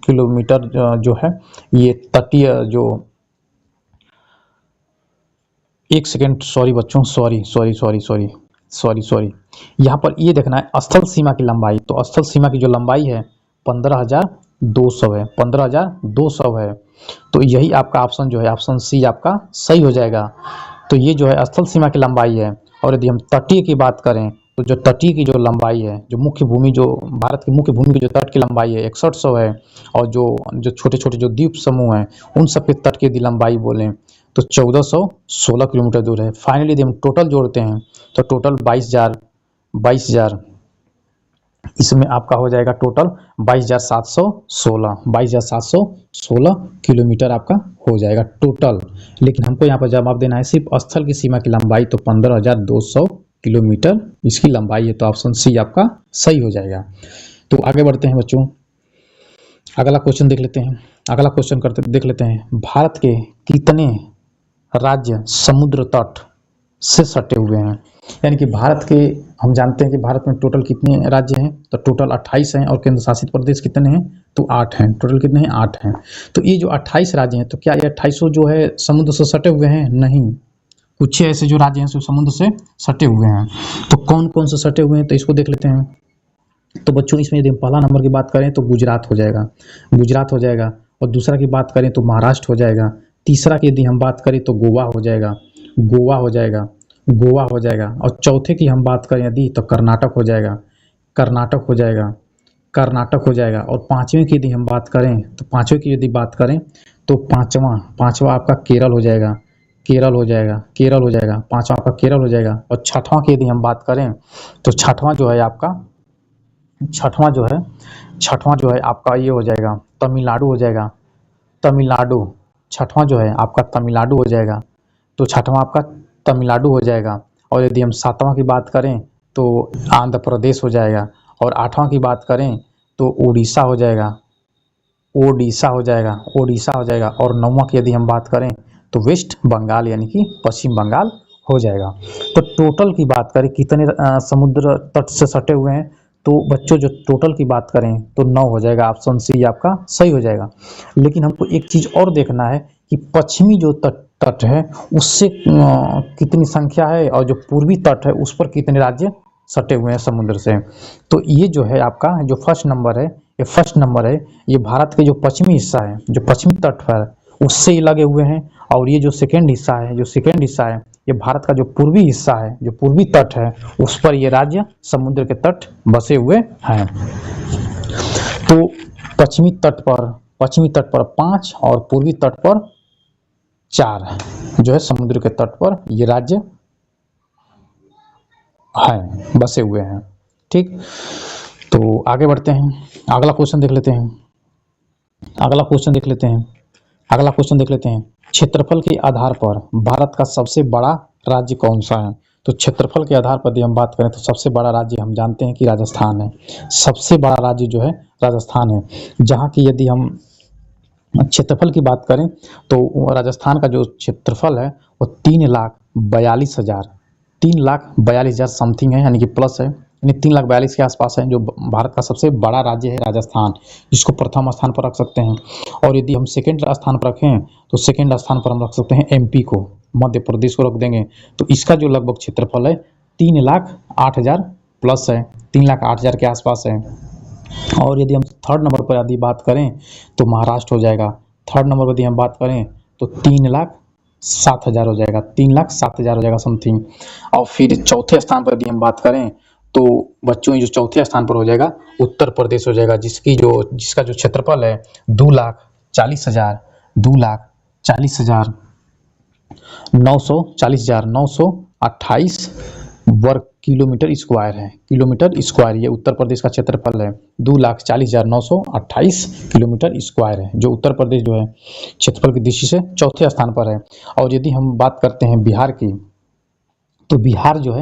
किलोमीटर जो है ये तटीय जो, एक सेकेंड, सॉरी बच्चों, सॉरी, यहाँ पर ये देखना है स्थल सीमा की लंबाई। तो स्थल सीमा की जो लंबाई है 15,200 है, 15,200 है। तो यही आपका ऑप्शन जो है, ऑप्शन सी आपका सही हो जाएगा। तो ये जो है स्थल सीमा की लंबाई है। और यदि हम तटीय की बात करें तो जो तटीय की जो लंबाई है, जो मुख्य भूमि, जो भारत की मुख्य भूमि की जो तट की लंबाई है 6100 है। और जो छोटे छोटे जो द्वीप समूह हैं उन सब के तट की यदि लंबाई बोलें तो 1416 किलोमीटर दूर है। फाइनली यदि हम टोटल जोड़ते हैं तो टोटल 22,000 इसमें आपका हो जाएगा टोटल 22,716 किलोमीटर आपका हो जाएगा टोटल। लेकिन हमको यहाँ पर जवाब देना है सिर्फ स्थल की सीमा की लंबाई, तो 15,200 किलोमीटर इसकी लंबाई है। तो ऑप्शन सी आपका सही हो जाएगा। तो आगे बढ़ते हैं बच्चों, अगला क्वेश्चन देख लेते हैं। भारत के कितने राज्य समुद्र तट से सटे हुए हैं। यानी कि भारत के, हम जानते हैं कि भारत में टोटल कितने राज्य हैं, तो टोटल 28 हैं। और केंद्र शासित प्रदेश कितने हैं, तो 8 हैं। टोटल कितने हैं, 8 हैं। तो ये जो 28 राज्य हैं, तो क्या ये 28 जो है समुद्र से सटे हुए हैं, नहीं, कुछ ऐसे जो राज्य हैं जो समुद्र से सटे हुए हैं। तो कौन कौन से सटे हुए हैं, तो इसको देख लेते हैं। तो बच्चों इसमें यदि हम पहला नंबर की बात करें तो गुजरात हो जाएगा, और दूसरा की बात करें तो महाराष्ट्र हो जाएगा। तीसरा की यदि हम बात करें तो गोवा हो जाएगा, और चौथे की हम बात करें यदि तो कर्नाटक हो जाएगा, और पांचवें की यदि हम बात करें तो पांचवा आपका केरल हो जाएगा, पांचवा आपका केरल हो जाएगा। और छठवां की यदि हम बात करें तो छठवां जो है आपका ये हो जाएगा, तमिलनाडु हो जाएगा, छठवां जो है आपका तमिलनाडु हो जाएगा। तो छठवां आपका तमिलनाडु हो जाएगा। और यदि हम सातवां की बात करें तो आंध्र प्रदेश हो जाएगा, और आठवां की बात करें तो उड़ीसा हो जाएगा, और नौवां की यदि हम बात करें तो वेस्ट बंगाल यानी कि पश्चिम बंगाल हो जाएगा। तो टोटल की बात करें कितने समुद्र तट से सटे हुए हैं, तो बच्चों जो टोटल की बात करें तो 9 हो जाएगा, ऑप्शन सी आपका सही हो जाएगा। लेकिन हमको एक चीज़ और देखना है कि पश्चिमी जो तट है उससे कितनी संख्या है, और जो पूर्वी तट है उस पर कितने राज्य सटे हुए हैं समुद्र से। तो ये जो है आपका जो फर्स्ट नंबर है, ये भारत के जो पश्चिमी हिस्सा है, जो पश्चिमी तट पर उससे ही लगे हुए हैं। और ये जो सेकेंड हिस्सा है, ये भारत का जो पूर्वी हिस्सा है, जो पूर्वी तट है, उस पर ये राज्य समुद्र के तट बसे हुए हैं। तो पश्चिमी तट पर 5 और पूर्वी तट पर 4 जो है समुद्र के तट पर ये राज्य हैं, बसे हुए हैं। ठीक, तो आगे बढ़ते हैं, अगला क्वेश्चन देख लेते हैं। अगला क्वेश्चन देख लेते हैं। क्षेत्रफल के आधार पर भारत का सबसे बड़ा राज्य कौन सा है? तो क्षेत्रफल के आधार पर यदि हम बात करें तो सबसे बड़ा राज्य हम जानते हैं कि राजस्थान है। सबसे बड़ा राज्य जो है राजस्थान है, जहाँ की यदि हम क्षेत्रफल की बात करें तो राजस्थान का जो क्षेत्रफल है वो 3,42,000 समथिंग है, यानी कि प्लस है, यानी 3,42,000 के आसपास है, जो भारत का सबसे बड़ा राज्य है राजस्थान, जिसको प्रथम स्थान पर रख सकते हैं। और यदि हम सेकेंड स्थान पर रखें तो सेकेंड स्थान पर हम रख सकते हैं एमपी को, मध्य प्रदेश को रख देंगे। तो इसका जो लगभग क्षेत्रफल है 3,08,000 प्लस है, 3,08,000 के आसपास है। और यदि हम थर्ड नंबर पर यदि बात करें तो महाराष्ट्र हो जाएगा। थर्ड नंबर पर यदि हम बात करें तो 3,07,000 हो जाएगा, 3,07,000 हो जाएगा समथिंग। और फिर चौथे स्थान पर यदि हम बात करें तो बच्चों जो चौथे स्थान पर हो जाएगा उत्तर प्रदेश हो जाएगा, जिसका जो क्षेत्रफल है 2,40,928 वर्ग किलोमीटर स्क्वायर ये उत्तर प्रदेश का क्षेत्रफल है। 2,40,928 किलोमीटर स्क्वायर है, जो उत्तर प्रदेश जो है क्षेत्रफल की दृष्टि से चौथे स्थान पर है। और यदि हम बात करते हैं बिहार की, तो बिहार जो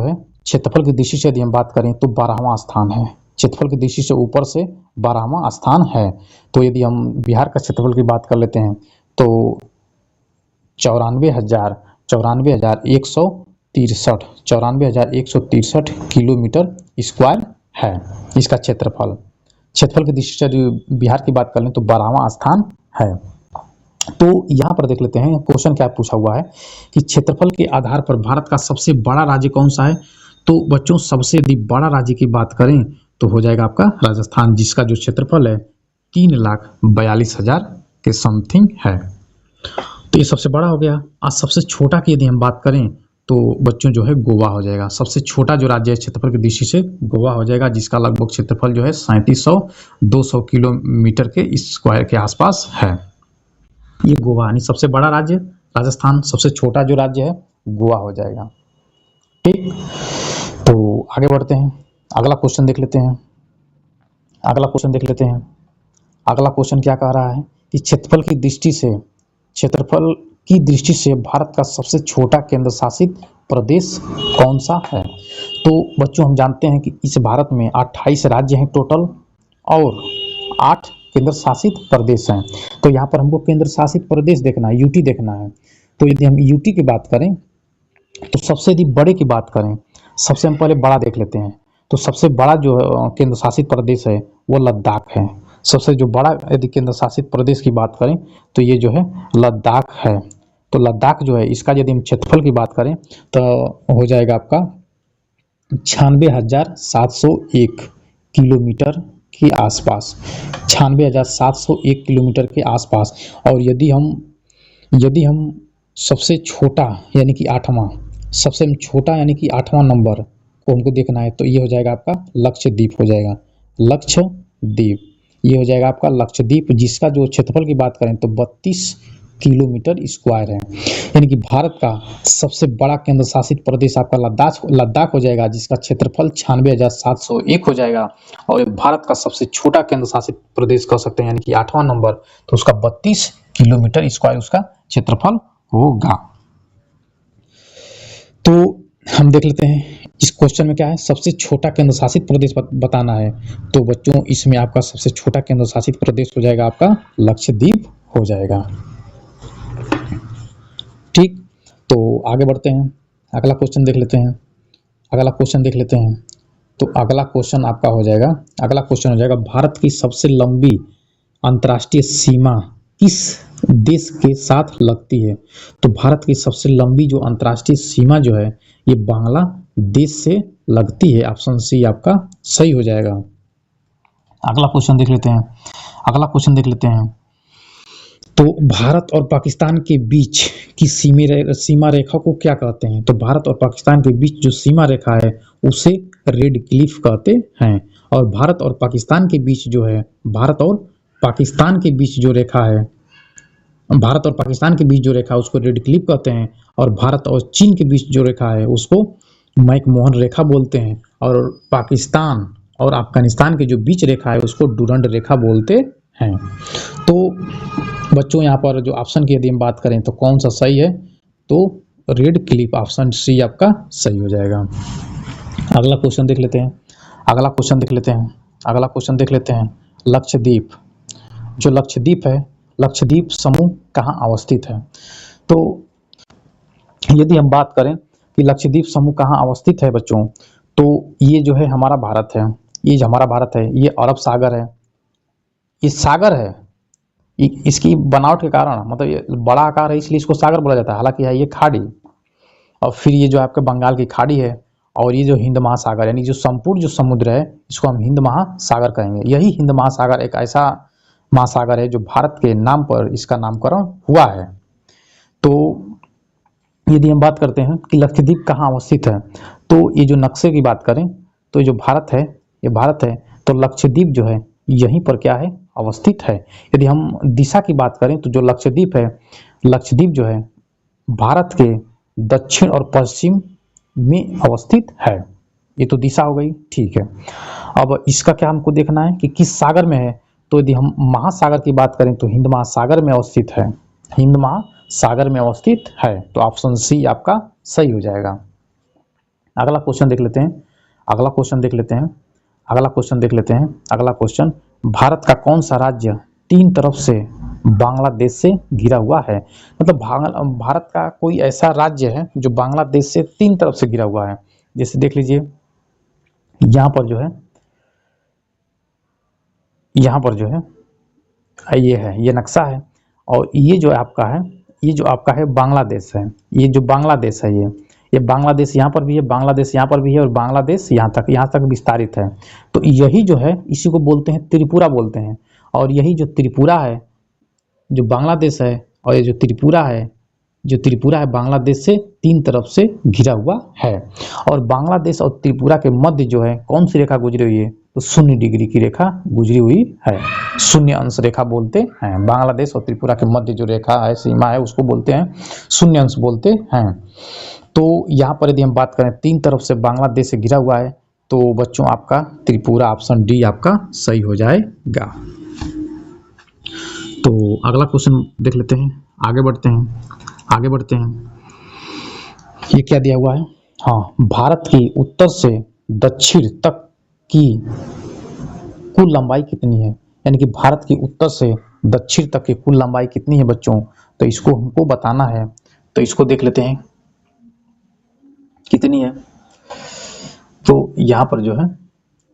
है क्षेत्रफल की दृष्टि से यदि हम बात करें तो 12वां स्थान है, क्षेत्रफल की दृष्टि से ऊपर से 12वां स्थान है। तो यदि हम बिहार का क्षेत्रफल की बात कर लेते हैं तो 94,163 किलोमीटर स्क्वायर है इसका क्षेत्रफल। क्षेत्रफल की दृष्टि से यदि बिहार की बात कर लें तो 12वां स्थान है। तो यहाँ पर देख लेते हैं क्वेश्चन क्या पूछा हुआ है कि क्षेत्रफल के आधार पर भारत का सबसे बड़ा राज्य कौन सा है? तो बच्चों सबसे यदि बड़ा राज्य की बात करें तो हो जाएगा आपका राजस्थान, जिसका जो क्षेत्रफल है 3,42,000 के समथिंग है। तो ये सबसे बड़ा हो गया। आज सबसे छोटा की यदि हम बात करें तो बच्चों जो है गोवा हो जाएगा। सबसे छोटा जो राज्य है क्षेत्रफल की दृष्टि से गोवा हो जाएगा, जिसका लगभग क्षेत्रफल जो है 3700-200 किलोमीटर के स्क्वायर के आसपास है। ये गोवा यानी सबसे बड़ा राज्य राजस्थान, सबसे छोटा जो राज्य है गोवा हो जाएगा। ठीक, तो आगे बढ़ते हैं, अगला क्वेश्चन देख लेते हैं। अगला क्वेश्चन क्या कह रहा है कि क्षेत्रफल की दृष्टि से भारत का सबसे छोटा केंद्र शासित प्रदेश कौन सा है? तो बच्चों हम जानते हैं कि इस भारत में 28 राज्य हैं टोटल और 8 केंद्र शासित प्रदेश हैं। तो यहाँ पर हमको केंद्र शासित प्रदेश देखना है, यूटी देखना है। तो यदि हम यूटी की बात करें तो सबसे यदि बड़े की बात करें, सबसे हम पहले बड़ा देख लेते हैं। तो सबसे बड़ा जो केंद्र शासित प्रदेश है वो लद्दाख है। सबसे जो बड़ा यदि केंद्र शासित प्रदेश की बात करें तो ये जो है लद्दाख है। तो लद्दाख जो है इसका यदि हम क्षेत्रफल की बात करें तो हो जाएगा आपका 96,701 किलोमीटर के आसपास, 96,701 किलोमीटर के आसपास। और यदि हम सबसे छोटा यानी कि 8वां नंबर को हमको देखना है तो ये हो जाएगा आपका लक्षद्वीप हो जाएगा। ये हो जाएगा आपका लक्षद्वीप, जिसका जो क्षेत्रफल की बात करें तो 32 किलोमीटर स्क्वायर है। यानी कि भारत का सबसे बड़ा केंद्र शासित प्रदेश आपका लद्दाख हो जाएगा, जिसका क्षेत्रफल 96,701 हो जाएगा। और भारत का सबसे छोटा केंद्र शासित प्रदेश कह सकते हैं, यानी कि 8वां नंबर, तो उसका 32 किलोमीटर स्क्वायर उसका क्षेत्रफल होगा। तो हम देख लेते हैं इस क्वेश्चन में क्या है, सबसे छोटा केंद्र शासित प्रदेश बताना है। तो बच्चों इसमें आपका सबसे छोटा केंद्र शासित प्रदेश हो जाएगा आपका लक्षद्वीप हो जाएगा। ठीक, तो आगे बढ़ते हैं, अगला क्वेश्चन देख लेते हैं। तो अगला क्वेश्चन हो जाएगा भारत की सबसे लंबी अंतर्राष्ट्रीय सीमा किस देश के साथ लगती है? तो भारत की सबसे लंबी जो अंतर्राष्ट्रीय सीमा जो है ये बांग्लादेश से लगती है। ऑप्शन सी आपका सही हो जाएगा। अगला क्वेश्चन देख लेते हैं। अगला क्वेश्चन देख लेते हैं। तो भारत और पाकिस्तान के बीच की सीमा रेखा को क्या कहते हैं? तो भारत और पाकिस्तान के बीच जो सीमा रेखा है उसे रेड क्लिफ कहते हैं। और भारत और पाकिस्तान के बीच जो है, भारत और पाकिस्तान के बीच जो रेखा है, भारत और पाकिस्तान के बीच जो रेखा है उसको रेड क्लिफ कहते हैं। और भारत और चीन के बीच जो रेखा है उसको मैकमोहन रेखा बोलते हैं। और पाकिस्तान और अफगानिस्तान के जो बीच रेखा है उसको डूरंड रेखा बोलते हैं। तो बच्चों यहाँ पर जो ऑप्शन की यदि हम बात करें तो कौन सा सही है? तो रेड क्लिफ ऑप्शन सी आपका सही हो जाएगा। अगला क्वेश्चन देख लेते हैं। अगला क्वेश्चन देख लेते हैं। अगला क्वेश्चन देख लेते हैं। लक्षद्वीप, जो लक्षद्वीप है, लक्षद्वीप समूह कहाँ अवस्थित है? तो यदि हम बात करें कि लक्षद्वीप समूह कहाँ अवस्थित है बच्चों, तो ये जो है हमारा भारत है। ये जो हमारा भारत है ये अरब सागर है। ये सागर है, इसकी बनावट के कारण, मतलब ये बड़ा आकार है इसलिए इसको सागर बोला जाता है। हालांकि है ये खाड़ी, और फिर ये जो आपके बंगाल की खाड़ी है, और ये जो हिंद महासागर यानी जो संपूर्ण जो समुद्र है इसको हम हिंद महासागर कहेंगे। यही हिंद महासागर एक ऐसा महासागर है जो भारत के नाम पर इसका नामकरण हुआ है। तो यदि हम बात करते हैं कि लक्षद्वीप कहाँ अवस्थित है, तो ये जो नक्शे की बात करें तो ये जो भारत है, ये भारत है, तो लक्षद्वीप जो है यहीं पर क्या है, अवस्थित है। यदि हम दिशा की बात करें तो जो लक्षद्वीप है, लक्षद्वीप जो है भारत के दक्षिण और पश्चिम में अवस्थित है। ये तो दिशा हो गई, ठीक है। अब इसका क्या हमको देखना है कि किस सागर में है। तो यदि हम महासागर की बात करें तो हिंद महासागर में अवस्थित है, हिंद महासागर में अवस्थित है। तो ऑप्शन सी आपका सही हो जाएगा। अगला क्वेश्चन देख लेते हैं। अगला क्वेश्चन देख लेते हैं। अगला क्वेश्चन देख लेते हैं। अगला क्वेश्चन, भारत का कौन सा राज्य तीन तरफ से बांग्लादेश से घिरा हुआ है? मतलब भारत का कोई ऐसा राज्य है जो बांग्लादेश से तीन तरफ से घिरा हुआ है। जैसे देख लीजिए यहाँ पर जो है, यहाँ पर जो है ये है, ये नक्शा है, और ये जो आपका है, ये जो आपका है बांग्लादेश है। ये जो बांग्लादेश है, ये बांग्लादेश यहाँ पर भी है, बांग्लादेश यहाँ पर भी है, और बांग्लादेश यहाँ तक विस्तारित है। तो यही जो है इसी को बोलते हैं त्रिपुरा बोलते हैं। और यही जो त्रिपुरा है, जो बांग्लादेश है, और ये जो त्रिपुरा है, जो त्रिपुरा है बांग्लादेश से तीन तरफ से घिरा हुआ है। और बांग्लादेश और त्रिपुरा के मध्य जो है कौन सी रेखा गुजरी हुई है? तो 0 डिग्री की रेखा गुजरी हुई है, शून्य अंश रेखा बोलते हैं। बांग्लादेश और त्रिपुरा के मध्य जो रेखा है, सीमा है, उसको बोलते हैं शून्य अंश बोलते हैं। तो यहाँ पर यदि हम बात करें तीन तरफ से बांग्लादेश से घिरा हुआ है, तो बच्चों आपका त्रिपुरा ऑप्शन डी आपका सही हो जाएगा। तो अगला क्वेश्चन देख लेते हैं, आगे बढ़ते हैं, आगे बढ़ते हैं। ये क्या दिया हुआ है? हाँ, भारत की उत्तर से दक्षिण तक की कुल लंबाई कितनी है? यानी कि भारत की उत्तर से दक्षिण तक की कुल लंबाई कितनी है बच्चों? तो इसको हमको बताना है। तो इसको देख लेते हैं कितनी है। तो यहाँ पर जो है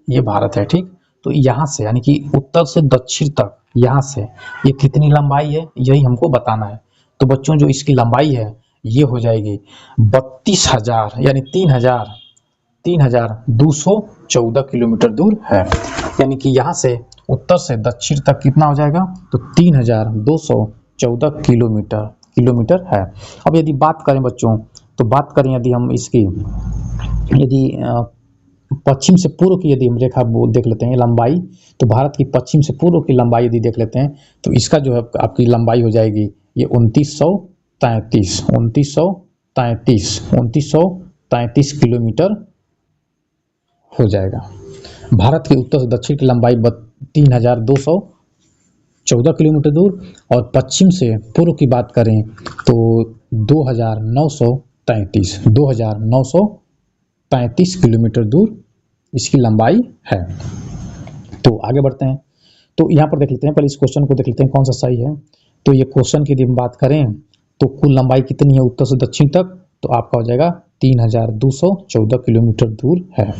ये भारत है, ठीक। तो यहाँ से यानी कि उत्तर से दक्षिण तक, यहाँ से ये कितनी लंबाई है यही हमको बताना है। तो बच्चों जो इसकी लंबाई है ये हो जाएगी 32,000 यानी 3,214 किलोमीटर दूर है। यानी कि यहाँ से उत्तर से दक्षिण तक कितना हो जाएगा? तो 3,214 किलोमीटर है। अब यदि बात करें बच्चों, तो बात करें यदि हम इसकी, यदि पश्चिम से पूर्व की यदि हम रेखा देख लेते हैं लंबाई, तो भारत की पश्चिम से पूर्व की लंबाई यदि देख लेते हैं तो इसका जो है आपकी लंबाई हो जाएगी ये 2933 किलोमीटर हो जाएगा। भारत के उत्तर से दक्षिण की लंबाई 3,214 किलोमीटर दूर, और पश्चिम से पूर्व की बात करें तो 2,933 किलोमीटर दूर इसकी लंबाई है। तो आगे बढ़ते हैं। तो यहाँ पर देख लेते हैं, पहले इस क्वेश्चन को देख लेते हैं कौन सा सही है। तो ये क्वेश्चन की यदि हम बात करें तो कुल लंबाई कितनी है उत्तर से दक्षिण तक? तो आपका हो जाएगा 3,214 किलोमीटर दूर है,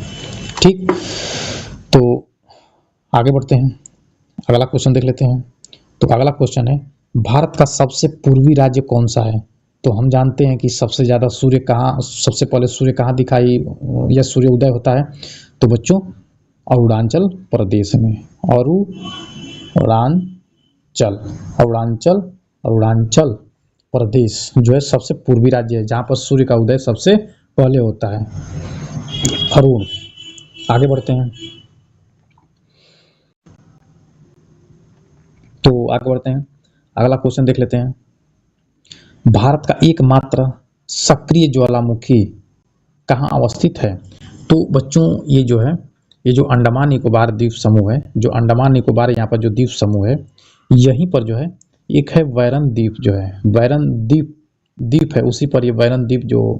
ठीक। तो आगे बढ़ते हैं, अगला क्वेश्चन देख लेते हैं। तो अगला क्वेश्चन है, भारत का सबसे पूर्वी राज्य कौन सा है? तो हम जानते हैं कि सबसे ज़्यादा सूर्य कहाँ, सबसे पहले सूर्य कहाँ दिखाई या सूर्य उदय होता है? तो बच्चों अरुणाचल प्रदेश में, अरुणाचल। अरुणाचल अरुणाचल प्रदेश जो है सबसे पूर्वी राज्य है जहाँ पर सूर्य का उदय सबसे पहले होता है। अरुण। आगे बढ़ते हैं, तो आगे बढ़ते हैं, अगला क्वेश्चन देख लेते हैं। भारत का एकमात्र सक्रिय ज्वालामुखी कहाँ अवस्थित है? तो बच्चों ये जो है, ये जो अंडमान निकोबार द्वीप समूह है, जो अंडमान निकोबार यहाँ पर जो द्वीप समूह है, यहीं पर जो है एक है बैरन द्वीप, जो है बैरन द्वीप है, उसी पर ये बैरन द्वीप जो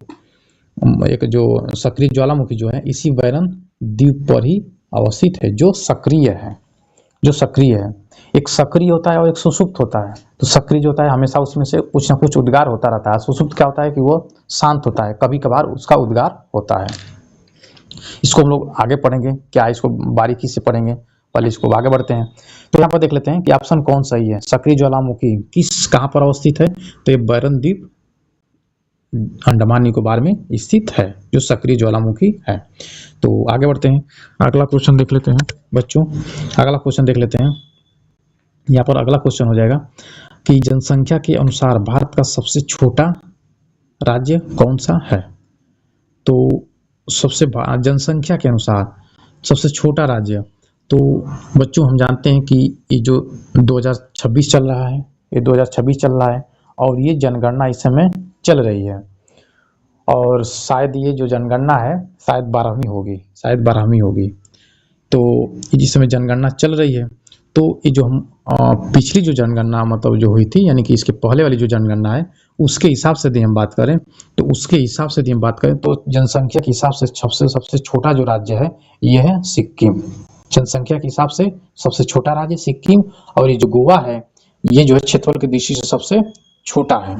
एक जो सक्रिय ज्वालामुखी जो है इसी बैरन द्वीप पर ही अवस्थित है, जो सक्रिय है। जो सक्रिय है, एक सक्रिय होता है और एक सुषुप्त होता है। तो सक्रिय जो होता है हमेशा उसमें से कुछ ना कुछ उद्गार होता रहता है। सुषुप्त क्या होता है कि वो शांत होता है, कभी कभार उसका उद्गार होता है। इसको हम लोग आगे पढ़ेंगे, क्या इसको बारीकी से पढ़ेंगे, पहले इसको आगे बढ़ते हैं। तो यहाँ पर देख लेते हैं कि ऑप्शन कौन सही है। सक्रिय ज्वालामुखी किस कहाँ पर अवस्थित है? तो ये बैरन द्वीप अंडमान निकोबार में स्थित है, जो सक्रिय ज्वालामुखी है। तो आगे बढ़ते हैं, अगला क्वेश्चन देख लेते हैं बच्चों। अगला क्वेश्चन देख लेते हैं, यहाँ पर अगला क्वेश्चन हो जाएगा कि जनसंख्या के अनुसार भारत का सबसे छोटा राज्य कौन सा है? तो सबसे जनसंख्या के अनुसार सबसे छोटा राज्य, तो बच्चों हम जानते हैं कि ये जो 2026 चल रहा है, ये 2026 चल रहा है और ये जनगणना इस समय चल रही है और शायद ये जो जनगणना है शायद 12वीं होगी, शायद 12वीं होगी। तो जिस समय जनगणना चल रही है, तो ये जो हम पिछली जो जनगणना मतलब जो हुई थी, यानी कि इसके पहले वाली जो जनगणना है, उसके हिसाब से यदि हम बात करें, तो उसके हिसाब से यदि हम बात करें तो जनसंख्या के हिसाब से सबसे छोटा जो राज्य है ये है सिक्किम। जनसंख्या के हिसाब से सबसे छोटा राज्य सिक्किम, और ये जो गोवा है ये जो है क्षेत्रफल की दृष्टि से सबसे छोटा है,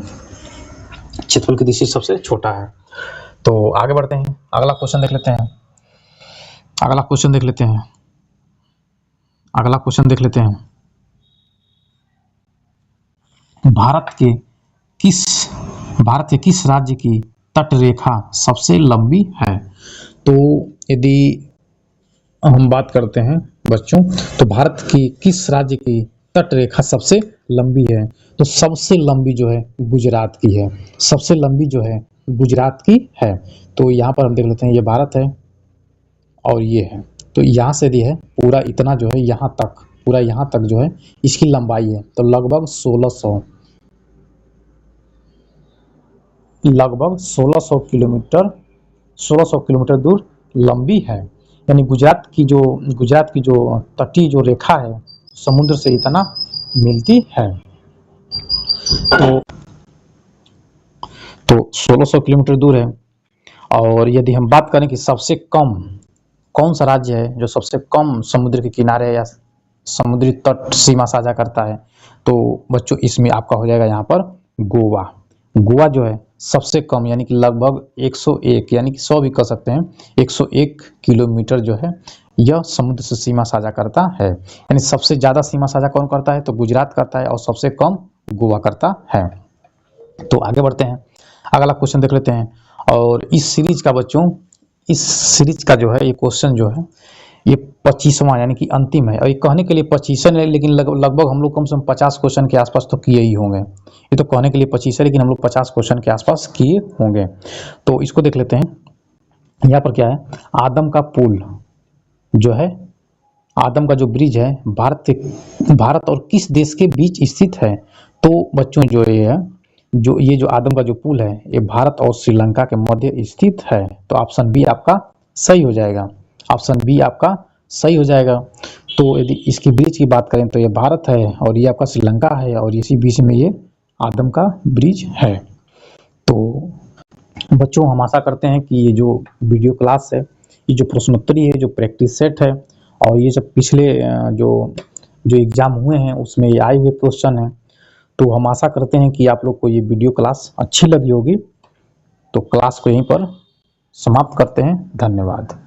क्षेत्रफल की दृष्टि से सबसे छोटा है। तो आगे बढ़ते हैं, अगला क्वेश्चन देख लेते हैं। अगला क्वेश्चन देख लेते हैं, अगला क्वेश्चन देख लेते हैं। भारत के किस राज्य की तट रेखा सबसे लंबी है? तो यदि हम बात करते हैं बच्चों, तो भारत की किस राज्य की तट रेखा सबसे लंबी है? तो सबसे लंबी जो है गुजरात की है, सबसे लंबी जो है गुजरात की है। तो यहाँ पर हम देख लेते हैं, ये भारत है और ये है, तो यहाँ से भी है पूरा इतना जो है यहाँ तक, पूरा यहाँ तक जो है इसकी लंबाई है, तो लगभग 1600 किलोमीटर दूर लंबी है। यानी गुजरात की जो तटीय जो रेखा है समुद्र से इतना मिलती है। तो 1600 किलोमीटर दूर है। और यदि हम बात करें कि सबसे कम कौन सा राज्य है जो सबसे कम समुद्र के किनारे या समुद्री तट सीमा साझा करता है, तो बच्चों इसमें आपका हो जाएगा यहाँ पर गोवा। गोवा जो है सबसे कम, यानी कि लगभग 101, यानी कि 100 भी कह सकते हैं, 101 किलोमीटर जो है यह समुद्र से सीमा साझा करता है। यानी सबसे ज्यादा सीमा साझा कौन करता है? तो गुजरात करता है, और सबसे कम गोवा करता है। तो आगे बढ़ते हैं, अगला क्वेश्चन देख लेते हैं। और इस सीरीज का बच्चों, इस सीरीज का जो है ये क्वेश्चन जो है ये 25वां यानी कि अंतिम है। और ये कहने के लिए 25 है, लेकिन लगभग हम लोग कम से कम 50 क्वेश्चन के आसपास तो किए ही होंगे। ये तो कहने के लिए 25 है, लेकिन हम लोग 50 क्वेश्चन के आसपास किए होंगे। तो इसको देख लेते हैं। यहाँ पर क्या है, आदम का पुल जो है, आदम का जो ब्रिज है भारत और किस देश के बीच स्थित है? तो बच्चों जो ये है, ये जो आदम का जो पुल है ये भारत और श्रीलंका के मध्य स्थित है। तो ऑप्शन बी आपका सही हो जाएगा, ऑप्शन बी आपका सही हो जाएगा। तो यदि इसकी ब्रिज की बात करें तो ये भारत है और ये आपका श्रीलंका है, और इसी बीच में ये आदम का ब्रिज है। तो बच्चों हम आशा करते हैं कि ये जो वीडियो क्लास है, ये जो प्रश्नोत्तरी है, जो प्रैक्टिस सेट है, और ये सब पिछले जो एग्जाम हुए हैं उसमें ये आए हुए क्वेश्चन हैं, तो हम आशा करते हैं कि आप लोग को ये वीडियो क्लास अच्छी लगी होगी। तो क्लास को यहीं पर समाप्त करते हैं। धन्यवाद।